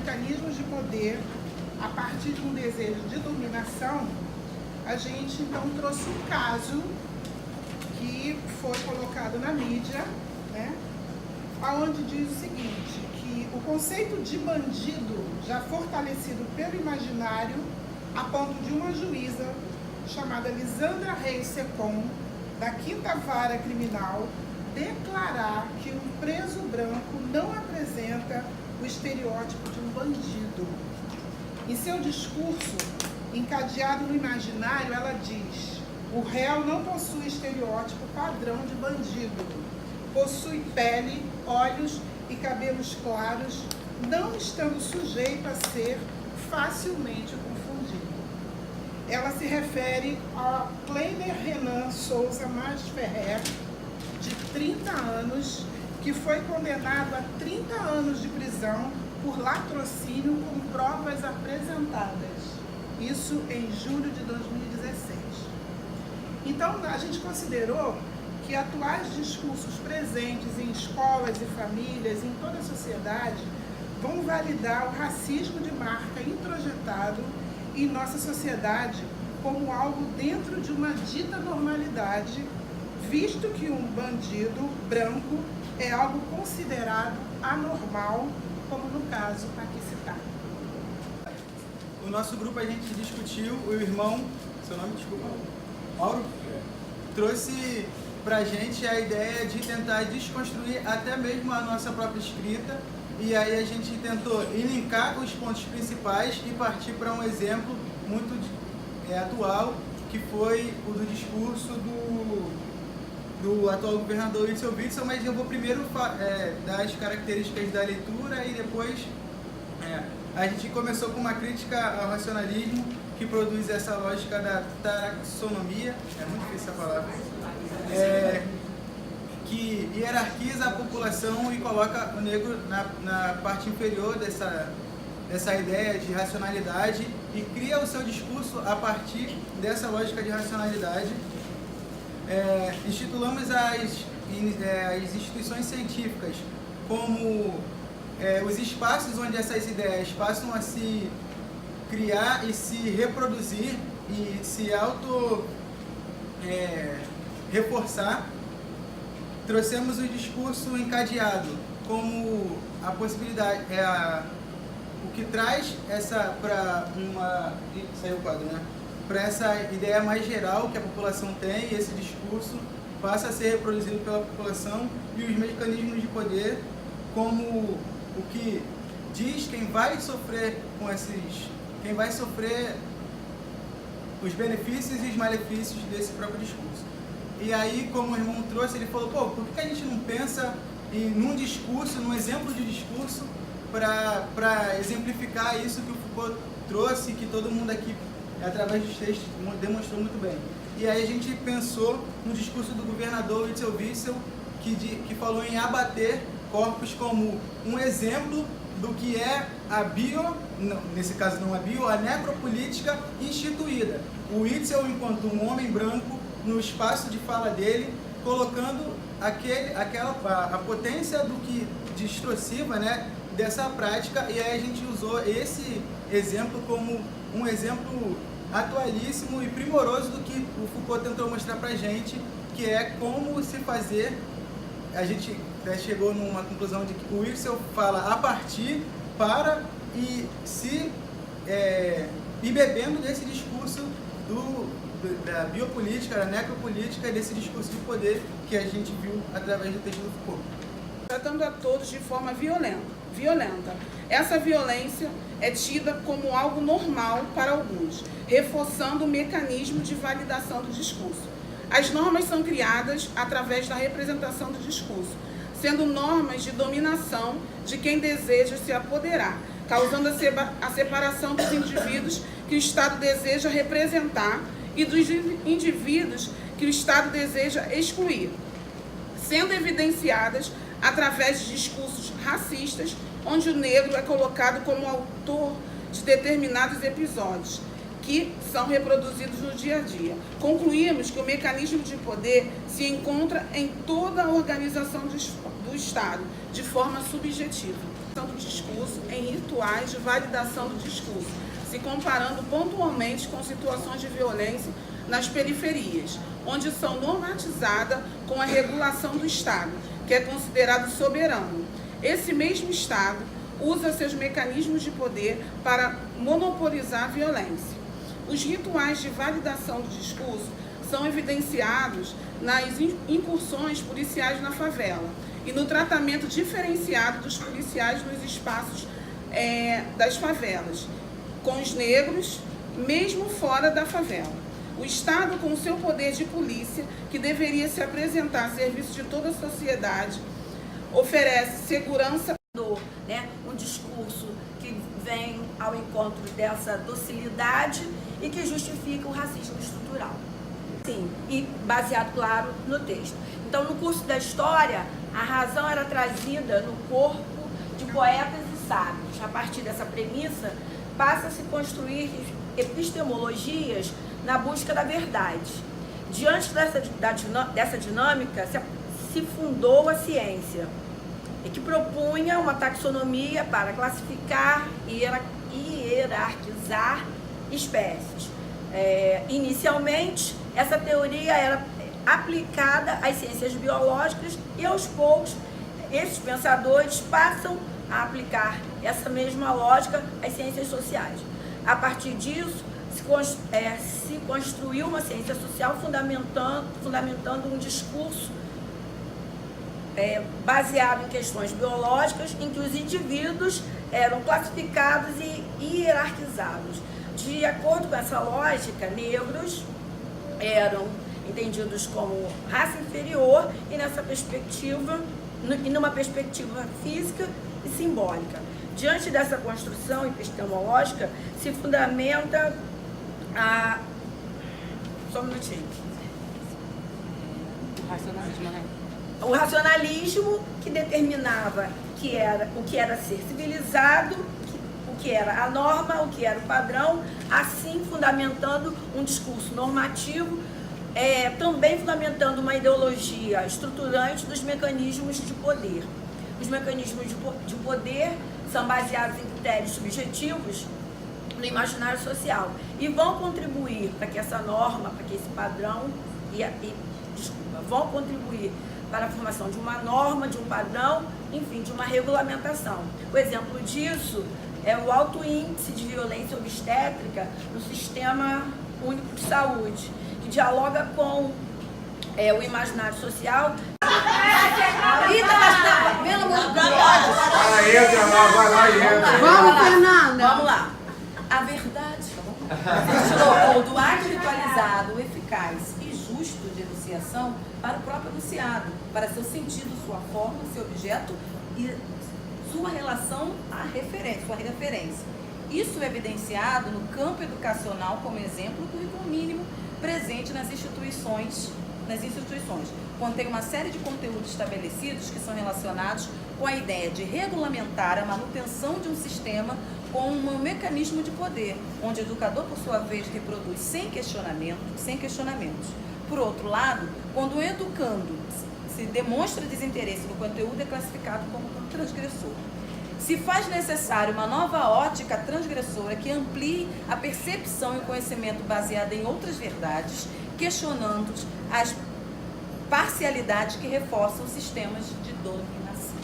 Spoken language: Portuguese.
mecanismos de poder a partir de um desejo de dominação, a gente então trouxe um caso que foi colocado na mídia, né, onde diz o seguinte, que o conceito de bandido, já fortalecido pelo imaginário, a ponto de uma juíza chamada Lisandra Reis Secom, da 5ª Vara Criminal, declarar que um preso branco não apresenta o estereótipo de um bandido. Em seu discurso, encadeado no imaginário, ela diz: o réu não possui estereótipo padrão de bandido. Possui pele, olhos e cabelos claros, não estando sujeito a ser facilmente confundido. Ela se refere a Kleiner Renan Souza Masferrer, de 30 anos, que foi condenado a 30 anos de prisão por latrocínio com provas apresentadas. Isso em julho de 2016. Então, a gente considerou que atuais discursos presentes em escolas e famílias, em toda a sociedade, vão validar o racismo de marca introjetado em nossa sociedade como algo dentro de uma dita normalidade, visto que um bandido branco é algo considerado anormal, como no caso aqui citado. No nosso grupo a gente discutiu, o irmão, seu nome, desculpa, Mauro, trouxe pra gente a ideia de tentar desconstruir até mesmo a nossa própria escrita, e aí a gente tentou linkar os pontos principais e partir para um exemplo muito atual, que foi o do discurso do atual governador Witzel Witzel, mas eu vou primeiro dar as características da leitura e depois a gente começou com uma crítica ao racionalismo que produz essa lógica da taxonomia, é muito difícil essa palavra, que hierarquiza a população e coloca o negro na parte inferior dessa ideia de racionalidade e cria o seu discurso a partir dessa lógica de racionalidade. Institulamos as instituições científicas como os espaços onde essas ideias passam a se criar e se reproduzir e se reforçar. Trouxemos o discurso encadeado como a possibilidade, o que traz essa saiu o quadro, né? Para essa ideia mais geral que a população tem, e esse discurso passa a ser reproduzido pela população, e os mecanismos de poder como o que diz quem vai sofrer os benefícios e os malefícios desse próprio discurso. E aí, como o irmão trouxe, ele falou, por que a gente não pensa num discurso, num exemplo de discurso para exemplificar isso que o Foucault trouxe, que todo mundo aqui, através dos textos, demonstrou muito bem. E aí a gente pensou no discurso do governador Witzel Witzel, que falou em abater corpos como um exemplo do que é nesse caso não a necropolítica instituída. O Witzel, enquanto um homem branco, no espaço de fala dele, colocando a potência distorsiva, né, dessa prática, e aí a gente usou esse exemplo como um exemplo atualíssimo e primoroso do que o Foucault tentou mostrar pra gente, que é como se fazer. A gente até chegou numa conclusão de que o Witzel fala a partir, para e bebendo desse discurso da biopolítica, da necropolítica, desse discurso de poder que a gente viu através do texto do Foucault. Tratando a todos de forma violenta. Essa violência é tida como algo normal para alguns, reforçando o mecanismo de validação do discurso. As normas são criadas através da representação do discurso, sendo normas de dominação de quem deseja se apoderar, causando a separação dos indivíduos que o Estado deseja representar e dos indivíduos que o Estado deseja excluir, sendo evidenciadas através de discursos racistas, onde o negro é colocado como autor de determinados episódios, que são reproduzidos no dia a dia. Concluímos que o mecanismo de poder se encontra em toda a organização do Estado, de forma subjetiva. do discurso em rituais de validação do discurso, se comparando pontualmente com situações de violência nas periferias, onde são normatizadas com a regulação do Estado, que é considerado soberano. Esse mesmo Estado usa seus mecanismos de poder para monopolizar a violência. Os rituais de validação do discurso são evidenciados nas incursões policiais na favela e no tratamento diferenciado dos policiais nos espaços das favelas, com os negros, mesmo fora da favela. O Estado, com o seu poder de polícia, que deveria se apresentar a serviço de toda a sociedade, oferece segurança, né? Um discurso que vem ao encontro dessa docilidade e que justifica o racismo estrutural. Sim, e baseado, claro, no texto. Então, no curso da história, a razão era trazida no corpo de poetas e sábios. A partir dessa premissa, passa a se construir epistemologias na busca da verdade. Diante dessa dinâmica, se fundou a ciência, e que propunha uma taxonomia para classificar e hierarquizar espécies. Inicialmente, essa teoria era aplicada às ciências biológicas e, aos poucos, esses pensadores passam a aplicar essa mesma lógica às ciências sociais. A partir disso, se construiu uma ciência social fundamentando um discurso baseado em questões biológicas, em que os indivíduos eram classificados e hierarquizados. De acordo com essa lógica, negros eram entendidos como raça inferior e numa perspectiva física e simbólica. Diante dessa construção epistemológica, se fundamenta a... Só um minutinho. O racionalismo, que determinava o que era ser civilizado, o que era a norma, o que era o padrão, assim fundamentando um discurso normativo, também fundamentando uma ideologia estruturante dos mecanismos de poder. Os mecanismos de poder são baseados em critérios subjetivos no imaginário social e vão contribuir para que essa norma, para que esse padrão, vão contribuir para a formação de uma norma, de um padrão, enfim, de uma regulamentação. O exemplo disso é o alto índice de violência obstétrica no Sistema Único de Saúde, que dialoga com o imaginário social. Vamos, Fernanda. Vamos lá. A verdade se deslocou do ato ritualizado, eficaz e justo de enunciação para o próprio enunciado, para seu sentido, sua forma, seu objeto e sua relação à referência, sua referência. Isso é evidenciado no campo educacional como exemplo do currículo mínimo presente nas instituições, contém uma série de conteúdos estabelecidos que são relacionados com a ideia de regulamentar a manutenção de um sistema com um mecanismo de poder, onde o educador, por sua vez, reproduz sem questionamentos. Por outro lado, quando o educando se demonstra desinteresse no conteúdo, é classificado como transgressor. Se faz necessário uma nova ótica transgressora que amplie a percepção e o conhecimento baseada em outras verdades, questionando as parcialidades que reforçam sistemas de dominação.